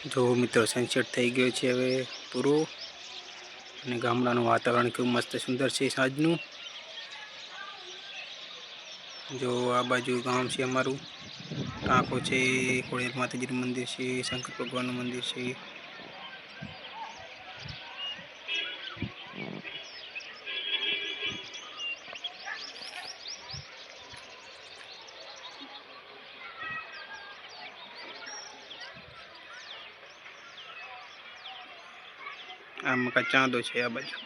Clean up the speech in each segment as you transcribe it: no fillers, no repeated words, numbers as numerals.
જો મિત્રો સનસેટ થઈ ગયો છે હવે પૂરો, અને ગામડાનું વાતાવરણ કેવું મસ્ત સુંદર છે સાંજનું. જો આ બાજુ ગામ છે અમારું, ટાંકો છે, ખોડિયાર માતાજીનું મંદિર છે, શંકર ભગવાનનું મંદિર છે. આમાં કાંઈ ચાંદો છે આ બાજુ.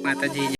માતાજી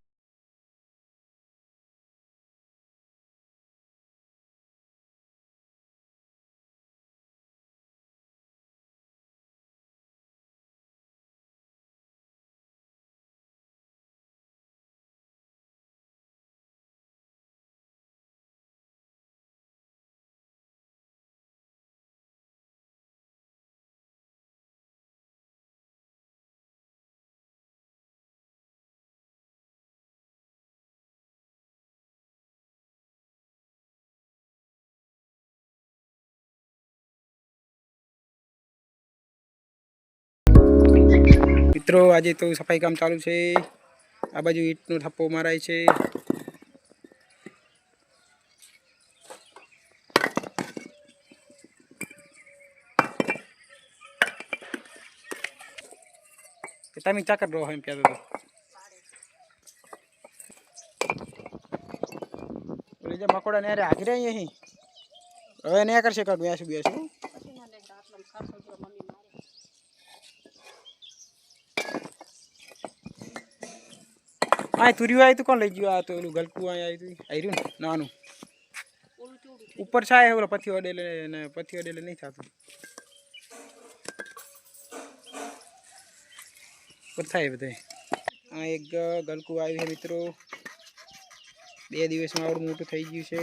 મિત્રો આજે તો સફાઈ કામ ચાલુ છે. આ બાજુ ઈંટનો થપ્પો મારાય છે. તમે ચાકર રહો એમ કહેતો હતો. જે મકોડા ને હાજર અહીં હવે ને કરશે કાંક બેસું બેસું. આ તુર્યું આવ્યું તું કોણ લઈ ગયું? આ તો ઓલું ગલકું આવ્યું તું આવ્યું ને નાનું ઉપર છાય ઓલો પથ્થી અડેલે ને પથ્થી અડેલે નહીં થતું ઉપર થાય બધે. આ એક ગલકું આવ્યું છે મિત્રો, 2 દિવસમાં આવડું મોટું થઈ ગયું છે.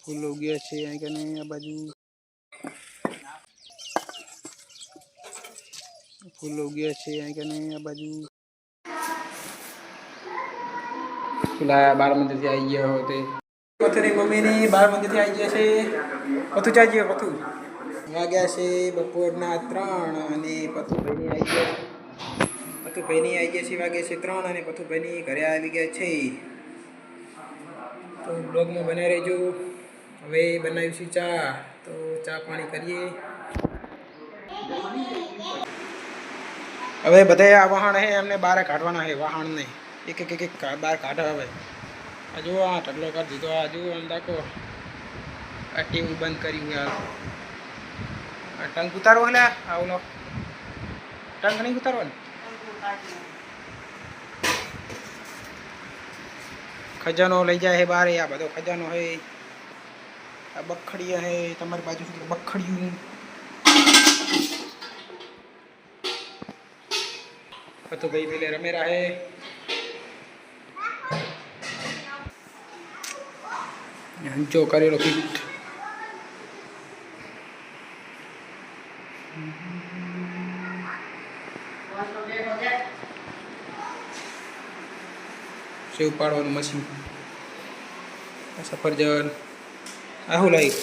ફૂલ ઉગ્યા છે અહીં કને આ બાજુ, ફૂલ ઉગ્યા છે અહીં કને આ બાજુ. ફૂલા 12 મંદિરથી આવી ગયા હોતે. પથુની મમ્મીની 12 મંદિરથી આવી ગયા છે. પથુ ચાજી પથુ વાગ્યા છે બપોરના 3 અને પથુભાઈની આવી ગયા. પથુભાઈની આવી ગયા છે વાગ્યા છે 3 અને પથુભાઈની ઘરે આવી ગયા છે. તો બ્લોગમાં બને રહેજો. હવે બનાવીશું ચા, તો ચા પાણી કરીએ. હવે બધા આ વાહણ છે એમને બહાર કાઢવાના છે. વાહણને એક બહાર કાઢવા. હવે આ જુઓ આ ઢગલો કરી દીધો. આ જુઓ આમ દાખો આ ટીવી બંધ કર્યું યાર. આ ટંક ઉતારો એટલે આ ઓલો ટંક નહીં ઉતારવો ને. ખજાનો લઈ જાય છે બહાર. આ બધો ખજાનો છે. આ બખડીયા છે તમારી બાજુ સુધી બખડિયું. તો ભાઈ પેલે રમેરા હે. હંચો કરેલો ફિટ. સેવ પાડવાનું મશીન. સફરજન આહું લાવી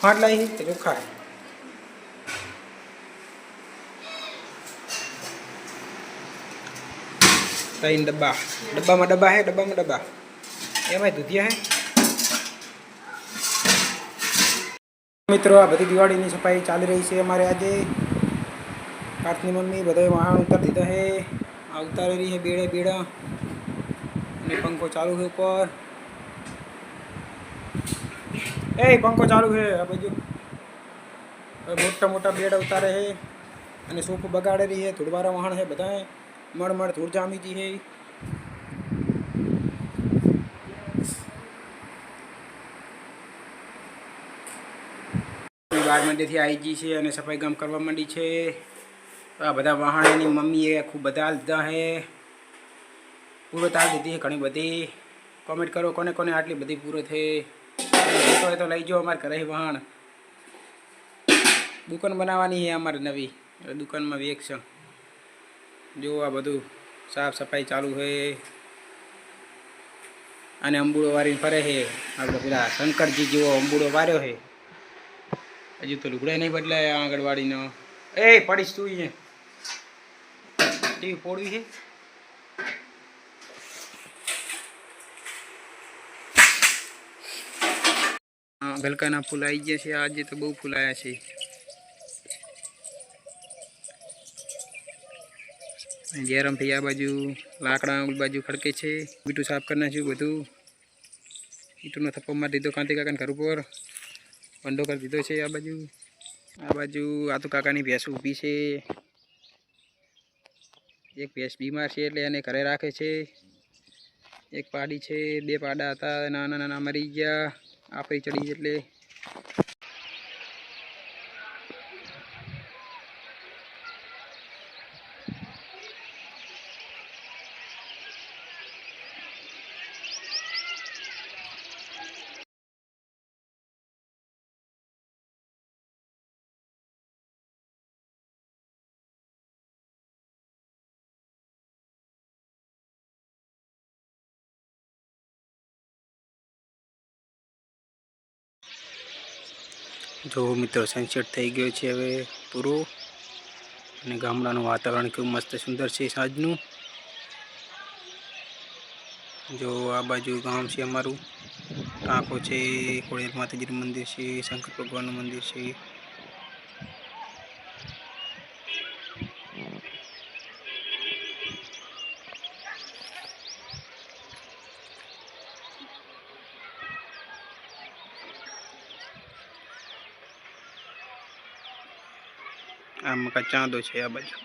ખાંડ લાવી કે ચોખ્ખા. 3 ડબ્બા. ડબ્બામાં ડબ્બા હે, ડબ્બામાં ડબ્બા. એમાંય દૂધિયા હે. મિત્રો આ બધી દિવાળીની સફાઈ ચાલી રહી છે અમારે આજે. કાઠની મમ્મી બધાએ વાહણ ઉતારી દીધા છે. આ ઉતારેલી છે બેડા બેડા અને પંખો ચાલુ છે ઉપર. એ પંખો ચાલુ છે આ બાજુ. મોટા મોટા બેડા ઉતારે છે અને સોફ બગાડેલી છે. ધૂળવાળા વાહણ છે બધા. મળ ધૂળ જામી જી है. બાર મંદિરથી આવી ગઈ છે અને સફાઈ કામ કરવા માંડી છે. આ બધા વહાણેની મમ્મીએ ખૂબ બધા હાલ દીધા છે. પૂરો તાલ દીધી છે ઘણી બધી. કોમેન્ટ કરો કોને કોને આટલી બધી પૂરો થઈ. તો લઈ જાઓ અમારે ઘરે વહાણ. દુકાન બનાવવાની છે અમારે નવી. દુકાનમાં વેચશું. જો આ બધું સાફ સફાઈ ચાલુ છે. અને અંબુડો વારીને ફરે છે. આપણે પેલા શંકરજી જેવો અંબુડો વાર્યો છે. હજુ તો લુગડા નહીં બદલાય આંગણવાડીનો. એ પડીશ તું અહીંયા. ટીવી પોડવી છે. હા ગલકાના ફૂલ આવી ગયા છે. આજે તો બહુ ફૂલ આવ્યા છે. ગેરમ થઈ આ બાજુ લાકડા બાજુ ખડકે છે. બીટું સાફ કરી નાખ્યું બધું. ઈટુનો થપ્પો મારી દીધો કાંતિ કાકાને ઘર ઉપર. બંડો કરી દીધો છે આ બાજુ. આ બાજુ આતુ કાકાની ભેંસ ઊભી છે. એક ભેંસ બીમાર છે એટલે એને ઘરે રાખે છે. એક પાડી છે. બે પાડા હતા નાના નાના મરી ગયા. આપણી ચડી એટલે જો મિત્રો સનસેટ થઈ ગયો છે હવે પૂરો. અને ગામડાનું વાતાવરણ કેવું મસ્ત સુંદર છે સાંજનું. જો આ બાજુ ગામ છે અમારું. ટાંકો છે. ખોડિયાર માતાજીનું મંદિર છે. શંકર ભગવાનનું મંદિર છે. આ મકા ચાંદો છે આ બાજુ.